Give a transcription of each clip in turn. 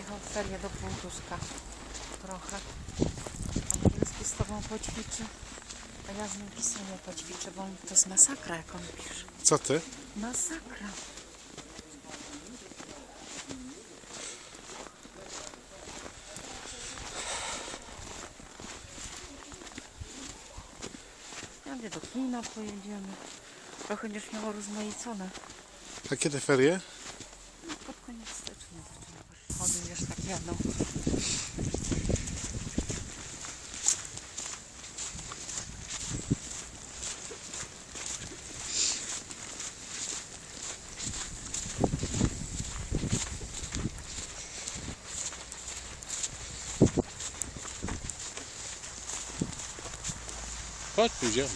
pojechał w ferie do Półtuska trochę. Angielski z tobą poćwiczy, a ja z nim pisanie poćwiczę, bo to jest masakra, jak on pisze. Co ty? Masakra. Ja mówię, do kina pojedziemy. Trochę będziesz miało rozmaicone. A kiedy ferie? No, pod koniec stycznia zaczyna. Chody już tak jadą. Chodź, pójdziemy.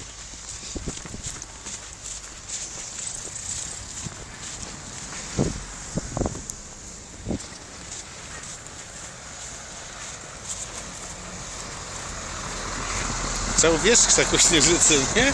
Cały wierzch taką śnieżycy, nie?